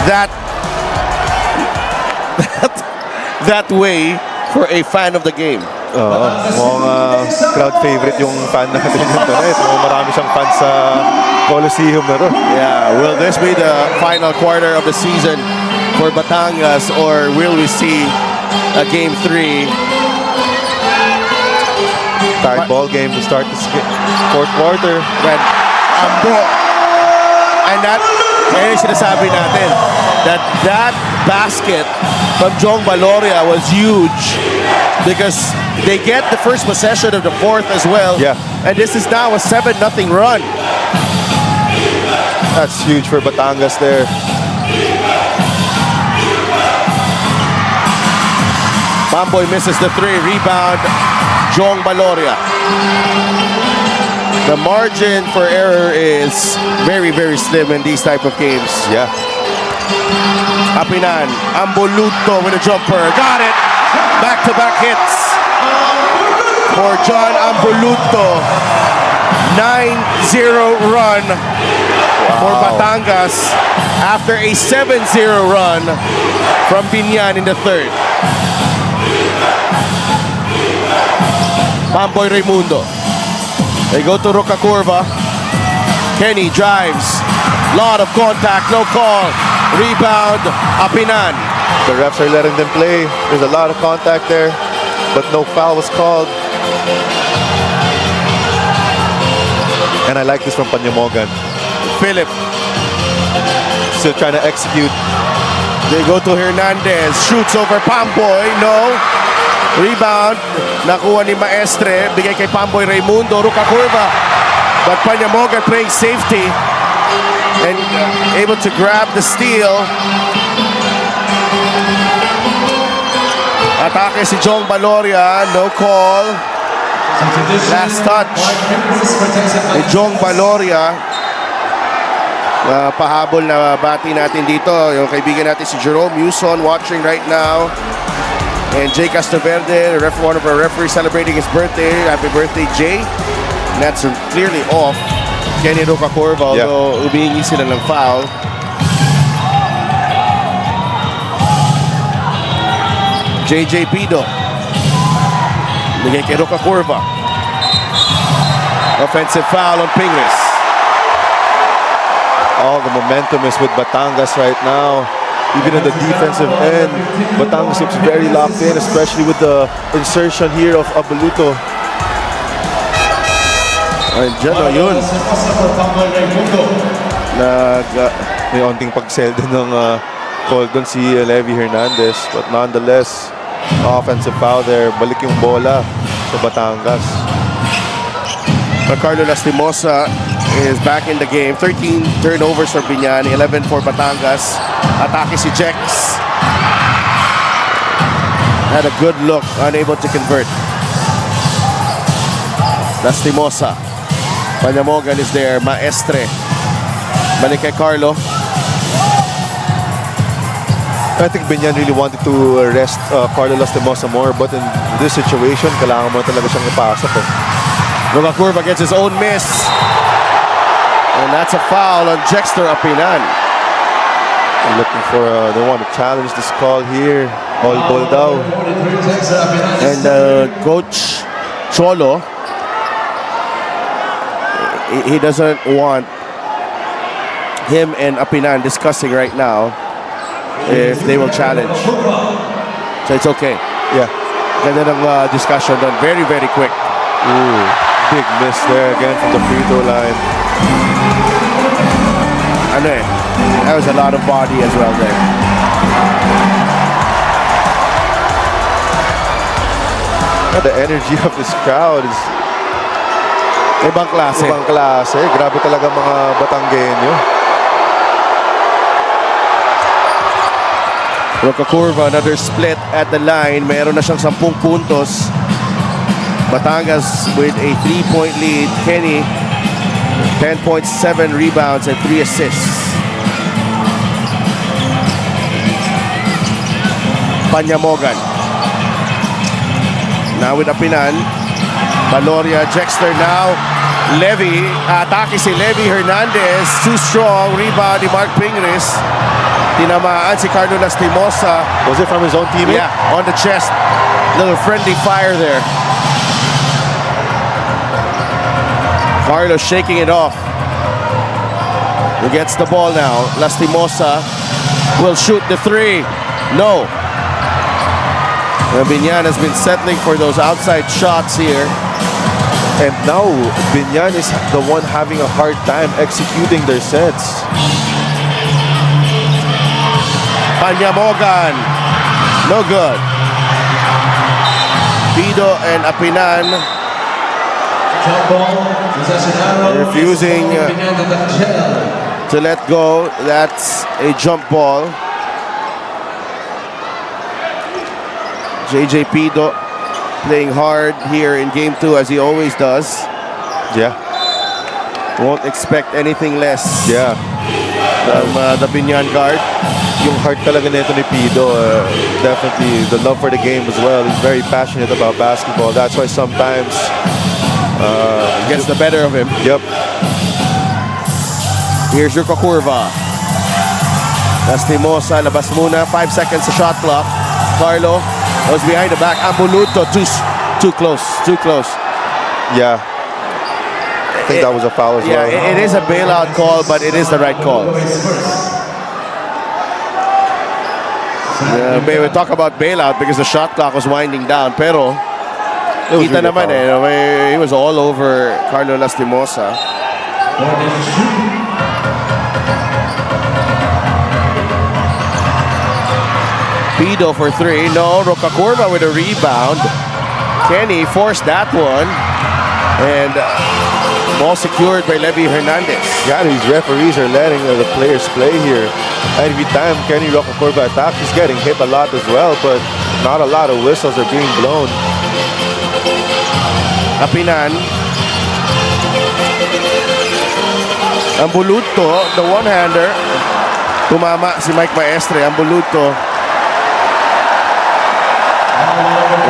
that way for a fan of the game. Mukhang crowd favorite yung fan natin yung tonight. Marami siyang fans sa Coliseum na ron. Yeah, will this be the final quarter of the season for Batangas, or will we see a game 3? Tight ball game to start the fourth quarter. When Ambo, and that, kaya yung sinasabi natin, that basket from Jong Valoria was huge because they get the first possession of the fourth as well. Yeah. And this is now a 7-0 run. That's huge for Batangas there. Mamboy misses the 3. Rebound, Jong Valoria. The margin for error is very, very slim in these type of games. Yeah. Apinan, Amboluto with a jumper. Got it! Back-to-back hits for John Amboluto. 9-0 run for Batangas after a 7-0 run from Biñan in the third. Pamboy Raimundo. They go to Roca Curva. Kenny drives. Lot of contact, no call. Rebound, Apinan. The refs are letting them play. There's a lot of contact there, but no foul was called. And I like this from Panyamogan. Philip. Still trying to execute. They go to Hernandez. Shoots over Pamboy. No. Rebound. Nakuha ni Maestre. Bigay kay Pamboy Raimundo. Roca Curva. But Panyamogan playing safety. And able to grab the steal. Atake si Jong Valoria. No call. Last touch ni Jong Valoria. Pahabol na bati natin dito. Yung kaibigan natin si Jerome Yuson watching right now. And Jay Castroverde, one of our referees celebrating his birthday. Happy birthday, Jay. And that's clearly off Kenny Roca Curva, although humihingi sila ng foul. JJ Pido. Bigay kay Roca Curva. Offensive foul on Pingris. All the momentum is with Batangas right now. Even in the defensive end, Batangas looks very locked in, especially with the insertion here of Abeluto. Diyan na yun. May onting pag-sell din ng call doon si Levi Hernandez. But nonetheless, offensive foul there. Balik yung bola sa Batangas. Ricardo Lastimosa is back in the game. 13 turnovers for Biñan, 11 for Batangas. Atake si Jex. Had a good look, unable to convert. Lastimosa. Panyamogan is there. Maestre. Balik kay Carlo. I think Biñan really wanted to rest Carlo Lastimosa more, but in this situation, kailangan mo talaga siyang ipasok. Roca Curva gets his own miss. And that's a foul on Jexter Apinan. Looking for, they want to challenge this call here. All ball down. And Coach Cholo, he doesn't want him and Apinan discussing right now if they will challenge. So it's okay. Yeah. Ganda ng discussion done. Very, very quick. Ooh, big miss there again from the free throw line. Ano eh, that was a lot of body as well there. The energy of this crowd is ibang klase. ibang klase. Grabe talaga mga Batanggenyo. Roca Curva, another split at the line. Meron na siyang 10 puntos. Batangas with a 3-point lead. Kenny, 10.7 rebounds and 3 assists. Panyamogan. Now with Apinan. Valoria, Jexter now. Levy. Atake si Levy Hernandez. Too strong. Rebound ni Mark Pingris. Tinamaan si Carlo Lastimosa. Was it from his own teammate? Yeah, on the chest. Little friendly fire there. Carlos shaking it off. He gets the ball now. Lastimosa will shoot the three. No. Biñan has been settling for those outside shots here. And now, Biñan is the one having a hard time executing their sets. Panyamogan. No good. Pido and Apinan refusing to let go. That's a jump ball. JJ Pido playing hard here in game 2 as he always does. Yeah. Won't expect anything less Yeah. from the Biñan guard. Yung heart talaga nito ni Pido, definitely the love for the game as well. He's very passionate about basketball. That's why sometimes Gets the better of him. Yep. Here's Ruka Curva. Lastimosa, labas muna. 5 seconds sa shot clock. Carlo was behind the back. Ambuluto, too close. Yeah. I think that was a foul as well. Yeah, it is a bailout call, but it is the right call. We talk about bailout because the shot clock was winding down. Pero kita really naman he was all over Carlo Lastimosa. Pido for 3. No, Ruka Curva with a rebound. Kenny forced that one. And ball secured by Levy Hernandez. Yeah, these referees are letting the players play here. Every time Kenny Ruka Curva attacks, he's getting hit a lot as well, but not a lot of whistles are being blown. Apinan. Ambuluto, the one-hander. Tumama si Mike Maestre. Ambuluto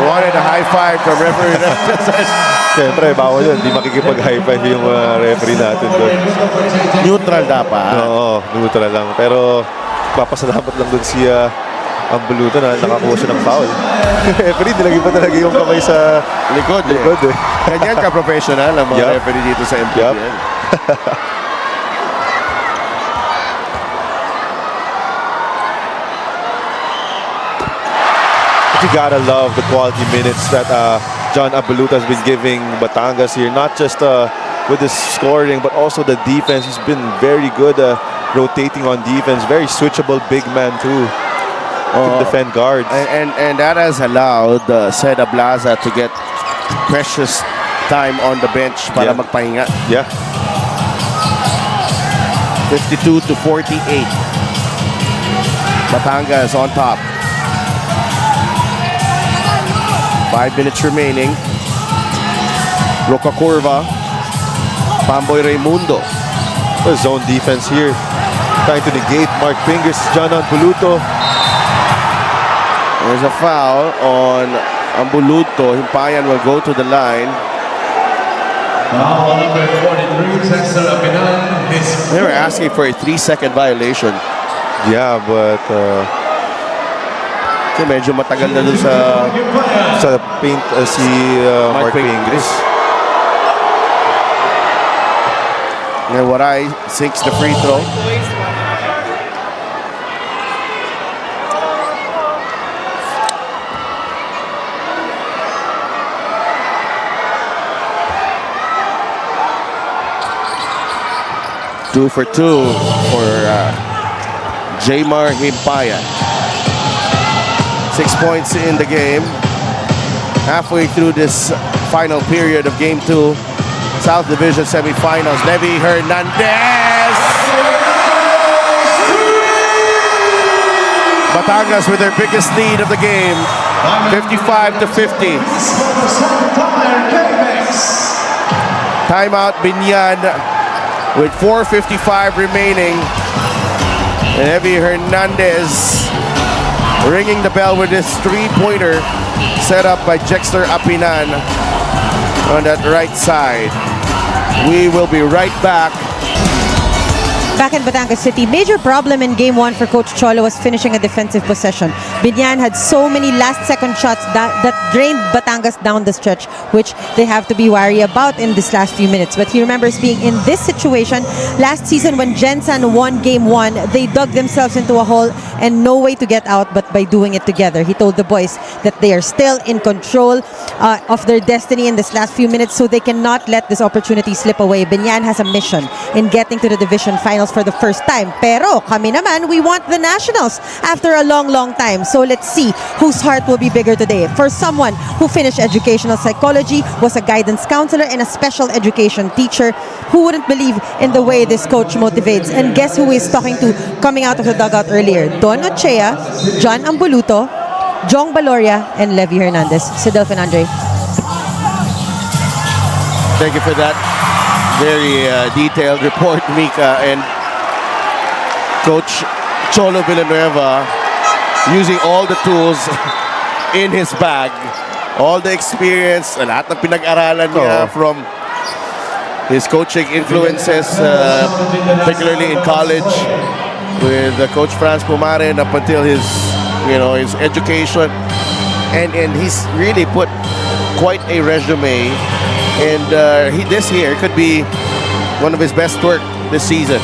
wanted a high five from referee. Siyempre, bawal yun. Hindi makikipag-high five yung referee natin doon. Neutral dapat. Oo, neutral lang. Pero papasalamat lang doon si Ambuluto na nakakuha siya ng foul. Referee, nilagay pa talaga yung kamay sa likod eh. Ganyan ka-professional ang mga referee dito sa Mpbl. But you gotta love the quality minutes that John Ambuluto has been giving Batangas here. Not just with his scoring, but also the defense. He's been very good rotating on defense. Very switchable big man too. To defend guards. And that has allowed Seda Blaza to get precious time on the bench para magpahinga. Yeah. 52-48. Batangas on top. 5 minutes remaining. Ruka Curva. Pamboy Raimundo. Zone defense here. Trying to negate Mark Fingers. John Ambuluto. There's a foul on Ambuluto. Himpayan will go to the line. Foul number 43, Texter Apinan. They were asking for a 3-second violation. Yeah, but medyo matagal na dun sa paint si Mark Fingers. And Waray sinks the free throw. Two for two for Jamar Himpayan. 6 points in the game. Halfway through this final period of Game 2. South Division semifinals. Levy Hernandez. Batangas with their biggest lead of the game. 55-50. Timeout Biñan with 4:55 remaining. And Levy Hernandez ringing the bell with this three-pointer set up by Jexter Apinan on that right side. We will be right back Back in Batangas City, major problem in Game 1 for Coach Cholo was finishing a defensive possession. Biñan had so many last-second shots that drained Batangas down the stretch, which they have to be wary about in this last few minutes. But he remembers being in this situation last season when Gensan won Game 1. They dug themselves into a hole and no way to get out but by doing it together. He told the boys that they are still in control of their destiny in this last few minutes, so they cannot let this opportunity slip away. Biñan has a mission in getting to the division finals for the first time. Pero kami naman, we want the nationals after a long, long time. So let's see whose heart will be bigger today. For someone who finished educational psychology, was a guidance counselor and a special education teacher, who wouldn't believe in the way this coach motivates? And guess who he's talking to coming out of the dugout earlier? Don Ochea, John Ambuluto, Jong Baloria, and Levy Hernandez. Sidelf and Andre. Thank you for that very detailed report, Mika. And Coach Cholo Villanueva using all the tools in his bag, all the experience, lahat ng pinag-aralan niya from his coaching influences, particularly in college with Coach Franz Pumaren up until his education, and he's really put quite a resume. And this here could be one of his best work this season.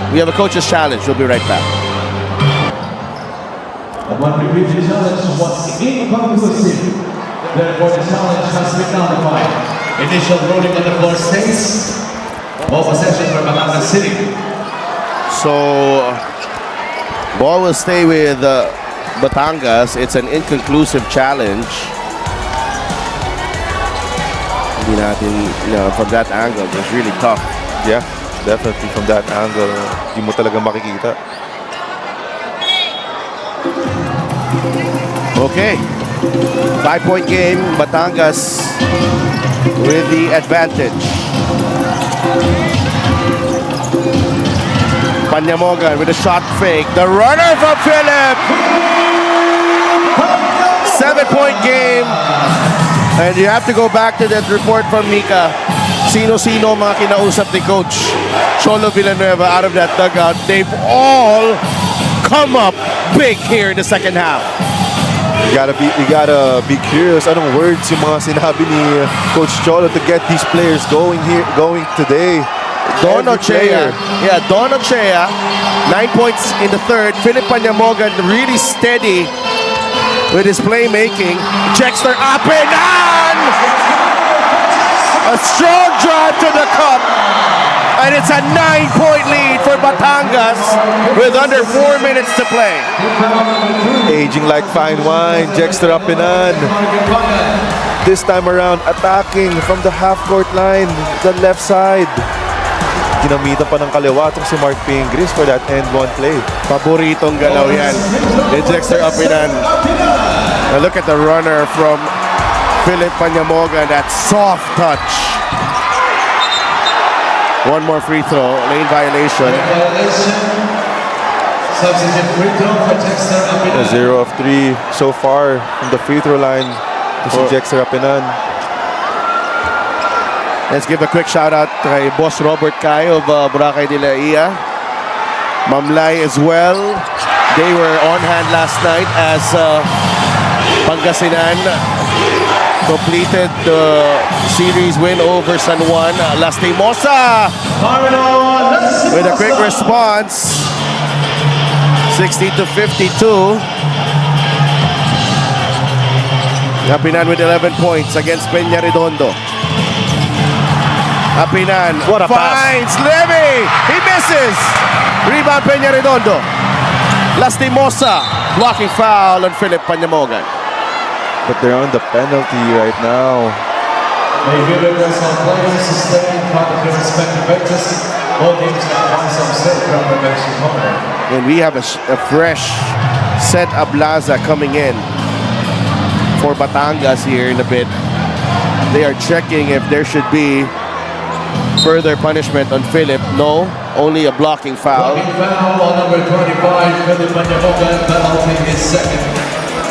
We have a coach's challenge. We'll be right back. And when we reach the challenge once inconclusive, therefore the challenge has been nullified. Initial rolling on the floor stays. Ball possession for Batangas City. So, ball will stay with Batangas. It's an inconclusive challenge. Hindi natin, from that angle, it was really tough. Yeah, definitely from that angle, di mo talaga makikita. Okay, 5-point game, Batangas with the advantage. Panyamogan with a shot fake. The runner from Philip. 7-point game. And you have to go back to that report from Mika. Sino-sino mga kinausap ni Coach Cholo Villanueva out of that dugout. They've all come up big here in the second half. You gotta be curious. Anong words yung mga sinabi ni Coach Cholo to get these players going today? Don Ochea. Yeah, Don Ochea. 9 points in the third. Philip Panyamogan really steady with his playmaking. Jexter Apinan! A strong drive to the cup. And it's a 9-point lead for Batangas with under 4 minutes to play. Aging like fine wine, Jexter Apinan. This time around, attacking from the half-court line, the left side. Ginamitan pa ng kaliwatong si Mark Pingris for that end one play. Paboritong galaw yan. Jexter Apinan. Now look at the runner from Philip Panyamogan. That soft touch. One more free throw. Lane violation. Substitute free throw for Jexter Apinan. 0 of 3 so far from the free throw line to si Jexter Apinan. Let's give a quick shout out kay Boss Robert Kai of Boracay de la Ia. Mamlay as well. They were on hand last night as Pangasinan completed the series win over San Juan. Lastimosa with a quick response. 60-52. Apinan with 11 points against Peña Redondo. Apinan What a finds Levy. He misses. Rebound Peña Redondo. Lastimosa blocking foul on Philip Panyamogan. But they're on the penalty right now. May we request all players to stay in front of their respective benches. All teams have some set from the bench opponent. And we have a fresh set Ablaza coming in for Batangas here in a bit. They are checking if there should be further punishment on Philip. No, only a blocking foul. Blocking foul on number 25, Philip Panyamogan, penalty is second.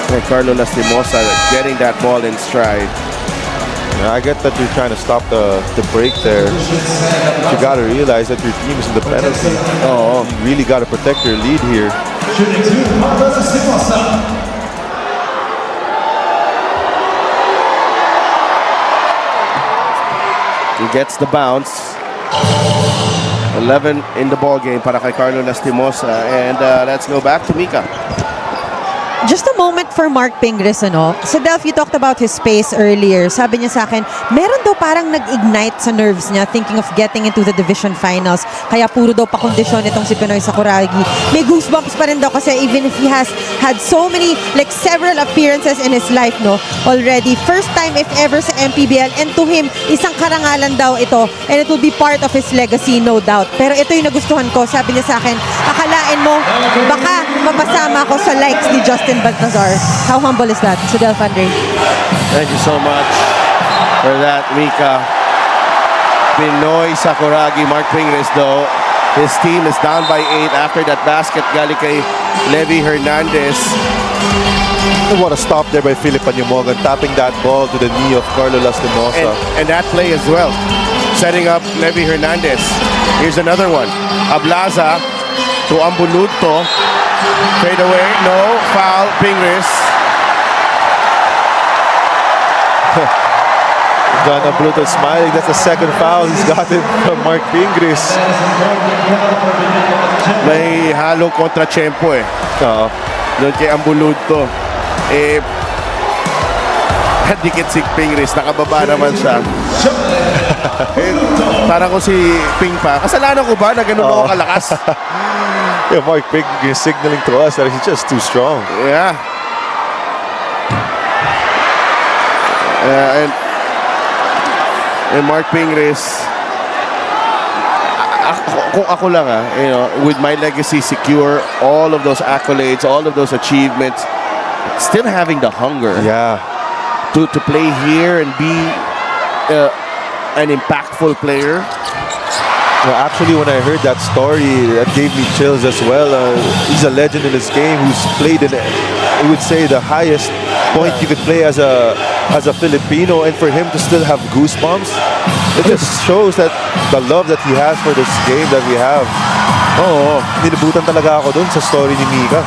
And Carlo Lastimosa getting that ball in stride. Yeah, I get that you're trying to stop the break there. But you got to realize that your team is in the penalty. Oh, you really got to protect your lead here. Shooting 2, Carlos Espinosa. He gets the bounce. 11 in the ball game para kay Carlo Lastimosa. And let's go back to Mika. Just a moment for Mark Pingris, ano? So, Delph, you talked about his pace earlier. Sabi niya sa akin, meron daw parang nag-ignite sa nerves niya thinking of getting into the division finals. Kaya puro daw pa-kondisyon itong si Pinoy Sakuragi. May goosebumps pa rin daw kasi even if he has had so many, like several appearances in his life, no? Already. First time if ever sa Mpbl. And to him, isang karangalan daw ito. And it will be part of his legacy, no doubt. Pero ito yung nagustuhan ko. Sabi niya sa akin, akalain mo, baka mapasama ako sa likes ni Justin Baltazar. How humble is that? So, Delph Andre. Thank you so much for that, Mika. Pinoy Sakuragi, Mark Pingris though. His team is down by 8 after that basket galing kay Levi Hernandez. What a stop there by Philip Anyumogan, tapping that ball to the knee of Carlo Lastimosa. And that play as well, setting up Levi Hernandez. Here's another one. Ablaza to Ambuludto. Fade away, no, foul, Pingris. John Abluto smiling. That's the second foul he's gotten from Mark Pingris. May halo kontra Tiyempo eh. Doon kay Ambuludto. Dikit si Pingris, nakababa naman siya. Parang ko si Ping pa. Kasalanan ko ba na ganun ako kalakas? Yeah, Mark Pingris signaling to us that he's just too strong. Yeah. And Mark Pingris, kung ako lang you know, with my legacy secure, all of those accolades, all of those achievements, still having the hunger. Yeah. To play here and be an impactful player. Well, actually, when I heard that story, that gave me chills as well. He's a legend in this game who's played in, I would say, the highest point you could play as a Filipino, and for him to still have goosebumps, it just shows that the love that he has for this game that we have. Oo, nilubutan talaga ako dun sa story ni Mika.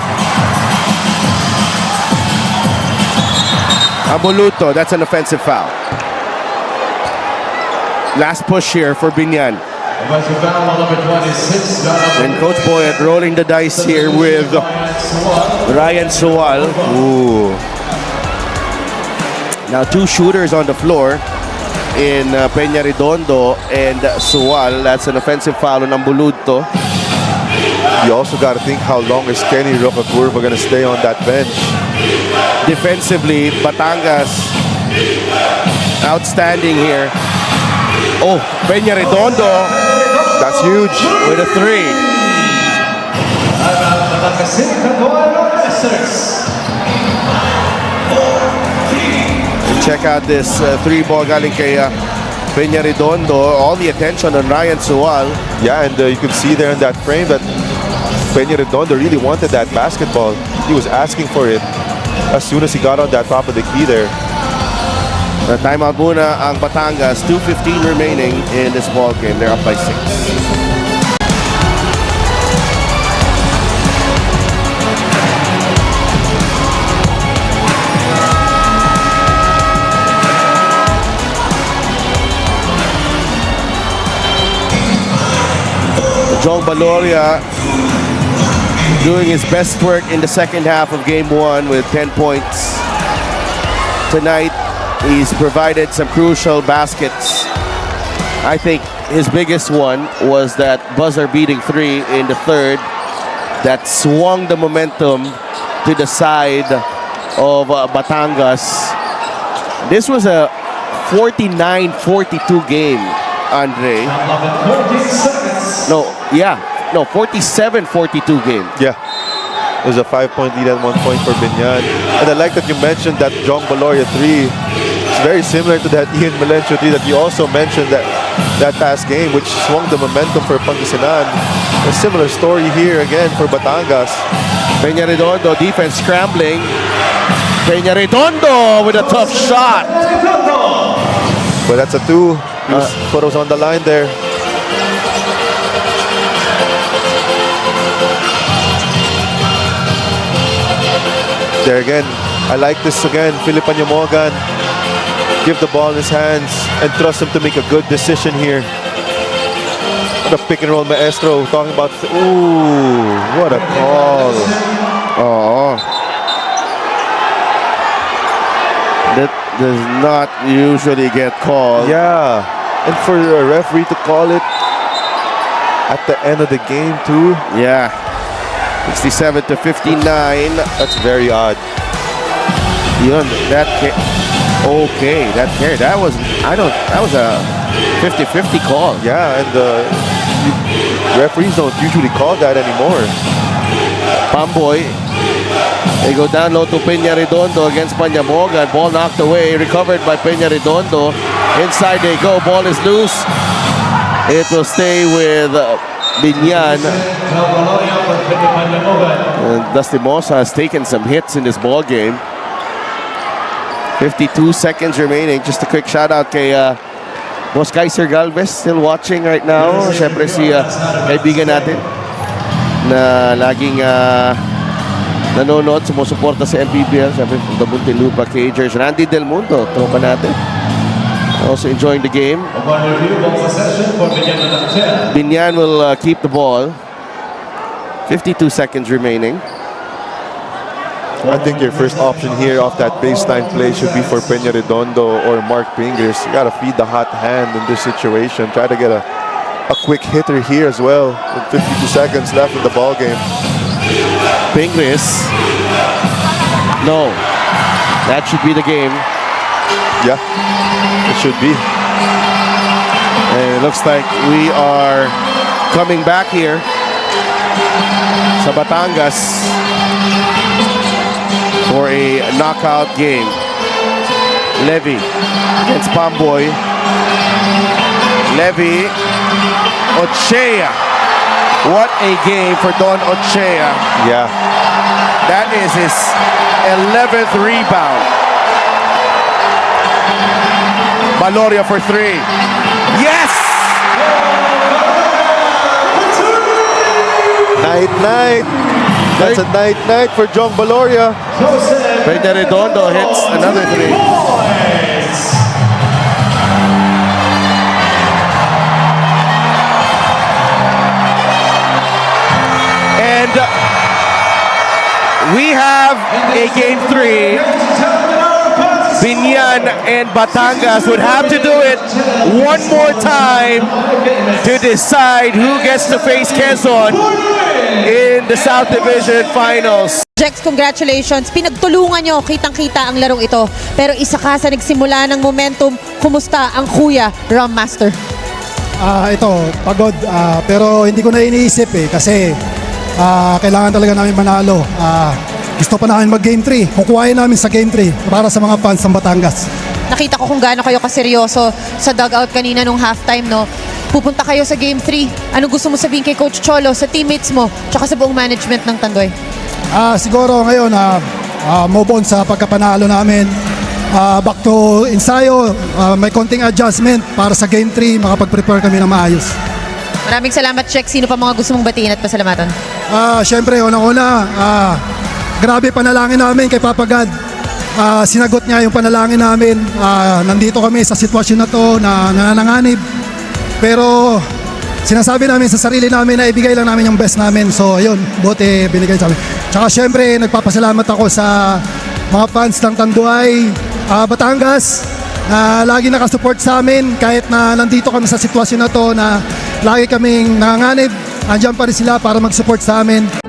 Ambuludto, that's an offensive foul. Last push here for Biñan. And Coach Boyet rolling the dice here with Ryan Sual. Ooh. Now 2 shooters on the floor in Peña Redondo and Sual. That's an offensive foul on Ambuludto. You also got to think how long is Kenny Rocacurva going to stay on that bench. Defensively, Batangas outstanding here. Oh, Peña Redondo. That's huge. With a 3. Check out this 3-ball galing kay Peña Redondo. All the attention on Ryan Sual. Yeah, and you could see there in that frame that Peña Redondo really wanted that basketball. He was asking for it as soon as he got on that top of the key there. The timeout muna ang Batangas. 2:15 remaining in this ball game. They're up by 6. Jong Baloria doing his best work in the second half of game 1 with 10 points. Tonight, he's provided some crucial baskets. I think his biggest one was that buzzer-beating 3 in the third that swung the momentum to the side of Batangas. This was a 49-42 game, Andre. 47-42 game. Yeah. There's a 5-point lead and 1 point for Biñan. And I like that you mentioned that Jong Baloria 3. It's very similar to that Ian Melencio 3 that you also mentioned that past game, which swung the momentum for Pangasinan. A similar story here again for Batangas. Peña Redondo, defense scrambling. Peña Redondo with a tough shot. But that's a 2. Photos on the line there. There again, I like this again. Philip Anyamogan, give the ball in his hands and trust him to make a good decision here. The pick and roll maestro talking about, ooh, what a call. Oh. That does not usually get called. Yeah, and for a referee to call it at the end of the game too. Yeah. 67 to 59. That's very odd. Yun, okay, that was a 50-50 call. Yeah, and referees don't usually call that anymore. Pamboy, they go down low to Peña Redondo against Panyamogan. Ball knocked away, recovered by Peña Redondo. Inside they go, ball is loose. It will stay with Biñan. Dusty Mosa has taken some hits in this ball game. 52 seconds remaining. Just a quick shout out kay Boss Kaiser Galvez, still watching right now. Siyempre si kaibigan natin na laging nanonood, sumusuporta sa Mpbl. Siyempre from the Muntinlupa Cagers. Randy Del Mundo, tropa natin. Also enjoying the game. Biñan will keep the ball. 52 seconds remaining. I think your first option here off that baseline play should be for Peña Redondo or Mark Pingers. You got to feed the hot hand in this situation. Try to get a quick hitter here as well with 52 seconds left in the ball game. Pingris. No. That should be the game. Yeah, it should be. And it looks like we are coming back here sa Batangas for a knockout game. Levy against Pamboy. Levy. Ochea. What a game for Don Ochea. Yeah. That is his 11th rebound. Valoria for 3. Yes! Night. That's a night for John Valoria. Peña Redondo hits another 3. And we have a game 3. Biñan and Batangas would have to do it one more time to decide who gets to face Quezon in the South Division Finals. Jex, congratulations. Pinagtulungan nyo, kitang-kita ang larong ito. Pero isa ka sa nagsimula ng momentum. Kumusta ang kuya, Ram Master? Ito, pagod. Pero hindi ko na iniisip kasi kailangan talaga namin manalo. Gusto pa namin mag-game 3. Kukuhain namin sa game 3 para sa mga fans ng Batangas. Nakita ko kung gaano kayo kaseryoso sa dugout kanina nung halftime, no? Pupunta kayo sa game 3. Ano gusto mo sabihin kay Coach Cholo, sa teammates mo, tsaka sa buong management ng Tandoy? Siguro ngayon, move on sa pagkapanalo namin. Back to ensayo, may konting adjustment para sa game 3, makapag-prepare kami ng maayos. Maraming salamat, Check. Sino pa mga gusto mong batiin at pasalamatan? Siyempre, unang-una, grabe panalangin namin kay Papa God. Sinagot niya yung panalangin namin. Nandito kami sa sitwasyon na to na nananganib. Pero sinasabi namin sa sarili namin na ibigay lang namin yung best namin. So ayun, buti binigay sa amin. Tsaka syempre, nagpapasalamat ako sa mga fans ng Tanduay, Batangas, na lagi nakasupport sa amin kahit na nandito kami sa sitwasyon na to na lagi kaming nanganganib. Andiyan pa rin sila para mag-support sa amin.